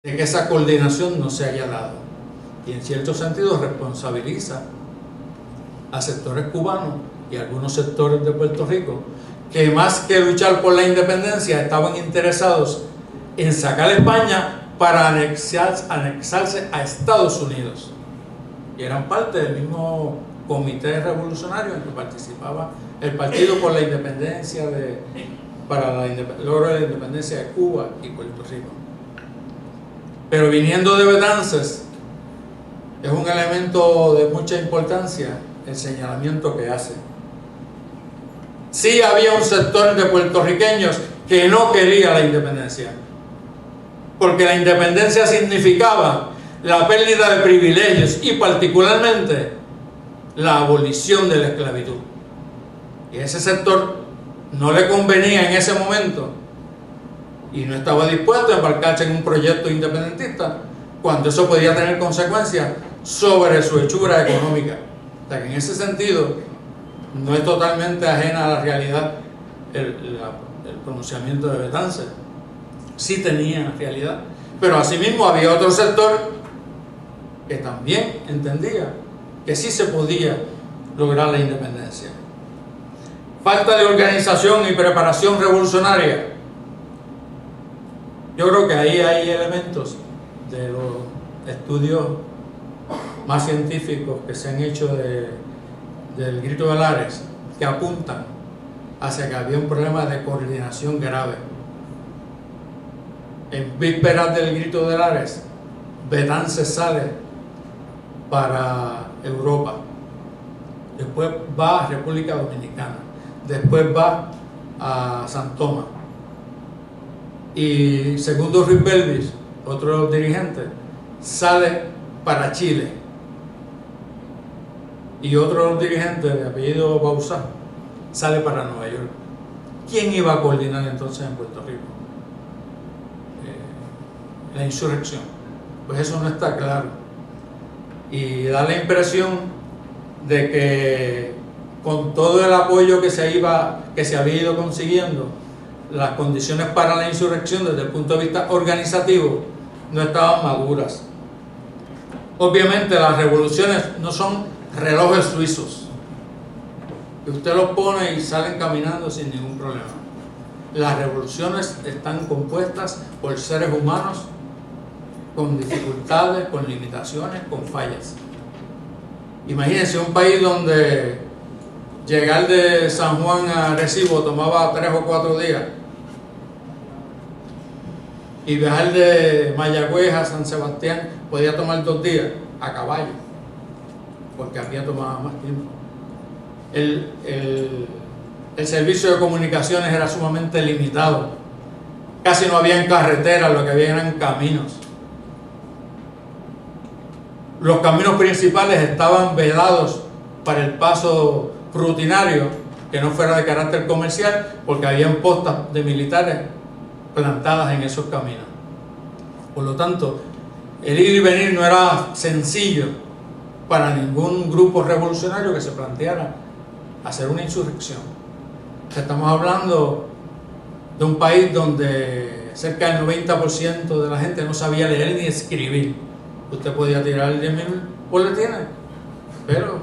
de que esa coordinación no se haya dado. Y en cierto sentido responsabiliza a sectores cubanos y a algunos sectores de Puerto Rico que más que luchar por la independencia estaban interesados en sacar a España para anexarse a Estados Unidos. Y eran parte del mismo comité revolucionario en que participaba el Partido por la Independencia para el logro de la independencia de Cuba y Puerto Rico. Pero viniendo de Betances, es un elemento de mucha importancia el señalamiento que hace. Sí había un sector de puertorriqueños que no quería la independencia, porque la independencia significaba la pérdida de privilegios y particularmente la abolición de la esclavitud. Y a ese sector no le convenía en ese momento y no estaba dispuesto a embarcarse en un proyecto independentista cuando eso podía tener consecuencias sobre su hechura económica. O sea que en ese sentido no es totalmente ajena a la realidad el pronunciamiento de Betances. Sí tenía realidad, pero asimismo había otro sector que también entendía que sí se podía lograr la independencia. Falta de organización y preparación revolucionaria. Yo creo que ahí hay elementos de los estudios más científicos que se han hecho del Grito de Lares que apuntan hacia que había un problema de coordinación grave. En vísperas del Grito de Lares, Betances sale para Europa, después va a República Dominicana, después va a San Tomás, y segundo Ruiz Belvis, otro de los dirigentes, sale para Chile, y otro de los dirigentes de apellido Bauzá sale para Nueva York. ¿Quién iba a coordinar entonces en Puerto Rico la insurrección? Pues eso no está claro, y da la impresión de que con todo el apoyo que se había ido consiguiendo, las condiciones para la insurrección desde el punto de vista organizativo no estaban maduras. Obviamente las revoluciones no son relojes suizos que usted los pone y salen caminando sin ningún problema. Las revoluciones están compuestas por seres humanos con dificultades, con limitaciones, con fallas. Imagínense un país donde llegar de San Juan a Arecibo tomaba 3 o 4 días y viajar de Mayagüez a San Sebastián podía tomar 2 días a caballo, porque había tomado más tiempo. El servicio de comunicaciones era sumamente limitado, casi no había carreteras, lo que había eran caminos. Los caminos principales estaban vedados para el paso rutinario que no fuera de carácter comercial, porque habían postas de militares plantadas en esos caminos. Por lo tanto, el ir y venir no era sencillo para ningún grupo revolucionario que se planteara hacer una insurrección. O sea, estamos hablando de un país donde cerca del 90% de la gente no sabía leer ni escribir. Usted podía tirar 10.000 boletines, pero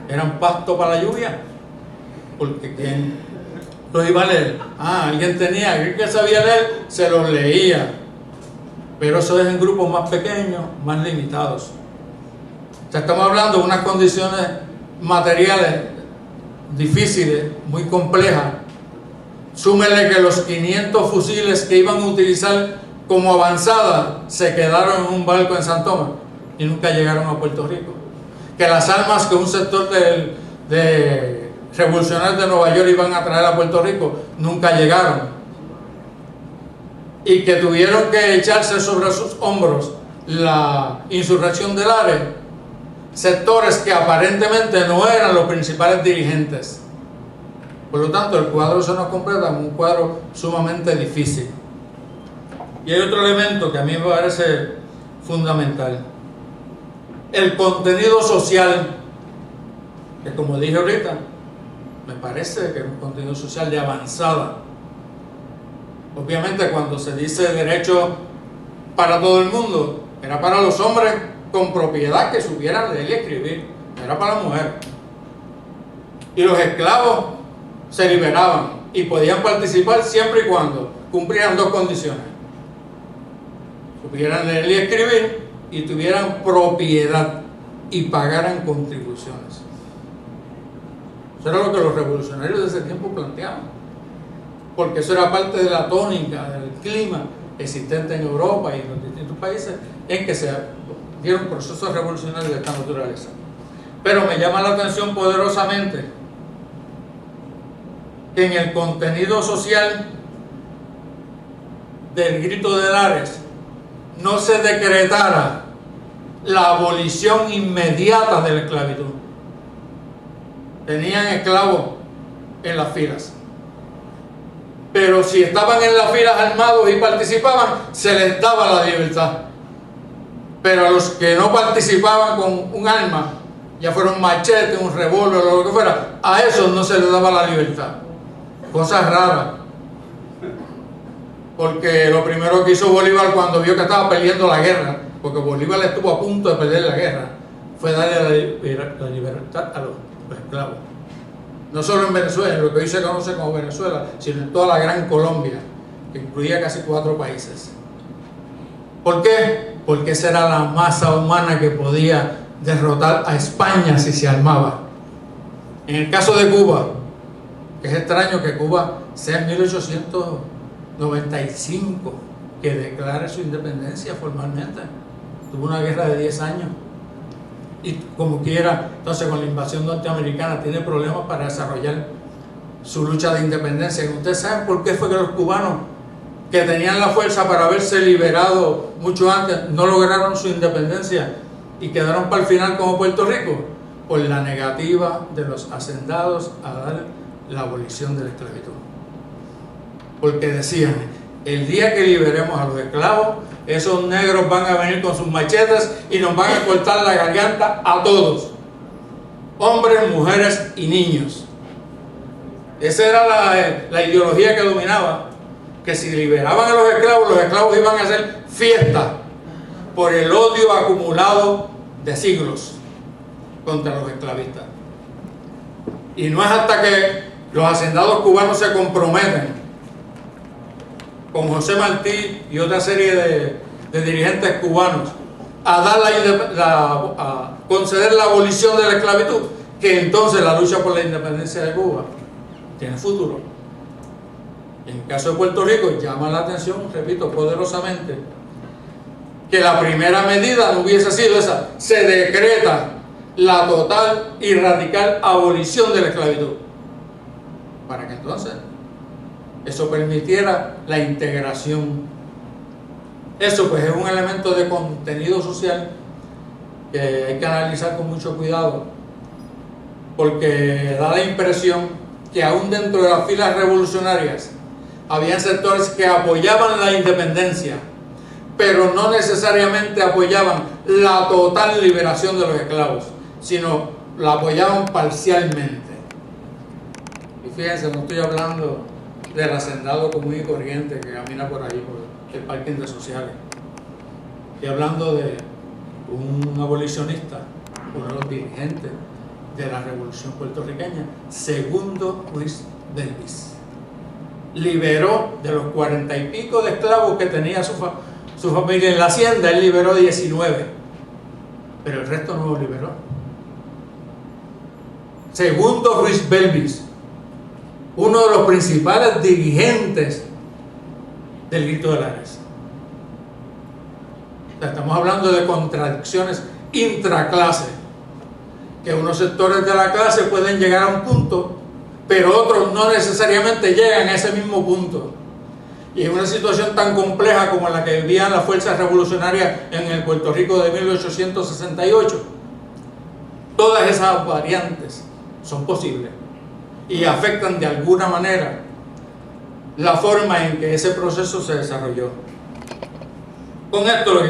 eran pasto para la lluvia, porque ¿quién los iba a leer? Alguien que sabía leer, se los leía, pero eso es en grupos más pequeños, más limitados. O sea, estamos hablando de unas condiciones materiales difíciles, muy complejas. Súmele que los 500 fusiles que iban a utilizar como avanzada se quedaron en un barco en San Tomás y nunca llegaron a Puerto Rico. Que las armas que un sector de revolucionarios de Nueva York iban a traer a Puerto Rico nunca llegaron, y que tuvieron que echarse sobre sus hombros la insurrección de Lares sectores que aparentemente no eran los principales dirigentes. Por lo tanto, el cuadro se nos completa como un cuadro sumamente difícil. Y hay otro elemento que a mí me parece fundamental: el contenido social, que como dije ahorita, me parece que es un contenido social de avanzada. Obviamente cuando se dice derecho para todo el mundo, era para los hombres con propiedad que supieran leer y escribir, no era para la mujer. Y los esclavos se liberaban y podían participar siempre y cuando cumplieran dos condiciones: supieran leer y escribir y tuvieran propiedad y pagaran contribuciones. Eso era lo que los revolucionarios de ese tiempo planteaban, porque eso era parte de la tónica del clima existente en Europa y en los distintos países en que se dieron procesos revolucionarios de esta naturaleza. Pero me llama la atención poderosamente que en el contenido social del Grito de Lares no se decretara la abolición inmediata de la esclavitud. Tenían esclavos en las filas, pero si estaban en las filas armados y participaban, se les daba la libertad. Pero a los que no participaban con un arma, ya fuera un machete, un revólver o lo que fuera, a esos no se les daba la libertad. Cosas raras, porque lo primero que hizo Bolívar cuando vio que estaba perdiendo la guerra, porque Bolívar estuvo a punto de perder la guerra, fue darle la libertad a los esclavos. No solo en Venezuela, en lo que hoy se conoce como Venezuela, sino en toda la gran Colombia, que incluía casi 4 países. ¿Por qué? Porque esa era la masa humana que podía derrotar a España si se armaba. En el caso de Cuba, que es extraño que Cuba sea en 1895 que declare su independencia formalmente. Tuvo una guerra de 10 años. Y como quiera, entonces con la invasión norteamericana tiene problemas para desarrollar su lucha de independencia. Y ustedes saben por qué fue que los cubanos, que tenían la fuerza para haberse liberado mucho antes, no lograron su independencia y quedaron para el final como Puerto Rico, por la negativa de los hacendados a dar la abolición de la esclavitud. Porque decían, el día que liberemos a los esclavos, esos negros van a venir con sus machetes y nos van a cortar la garganta a todos, hombres, mujeres y niños. Esa era la ideología que dominaba, que si liberaban a los esclavos iban a hacer fiesta por el odio acumulado de siglos contra los esclavistas. Y no es hasta que los hacendados cubanos se comprometen con José Martí y otra serie de dirigentes cubanos a dar a conceder la abolición de la esclavitud, que entonces la lucha por la independencia de Cuba tiene futuro. En el caso de Puerto Rico llama la atención, repito, poderosamente, que la primera medida no hubiese sido esa: se decreta la total y radical abolición de la esclavitud, para que entonces eso permitiera la integración. Eso pues es un elemento de contenido social que hay que analizar con mucho cuidado, porque da la impresión que aún dentro de las filas revolucionarias había sectores que apoyaban la independencia, pero no necesariamente apoyaban la total liberación de los esclavos, sino la apoyaban parcialmente. Y fíjense, no estoy hablando del hacendado común y corriente que camina por ahí, por el parking de Sociales. Estoy hablando de un abolicionista, uno de los dirigentes de la revolución puertorriqueña, Segundo Ruiz Belvis. Liberó de los 40 y pico de esclavos que tenía su familia en la hacienda, él liberó 19, pero el resto no lo liberó. Segundo Ruiz Belvis, uno de los principales dirigentes del Grito de Lares. O sea, estamos hablando de contradicciones intraclase, que unos sectores de la clase pueden llegar a un punto, pero otros no necesariamente llegan a ese mismo punto. Y en una situación tan compleja como la que vivían las fuerzas revolucionarias en el Puerto Rico de 1868, todas esas variantes son posibles y afectan de alguna manera la forma en que ese proceso se desarrolló. Con esto lo que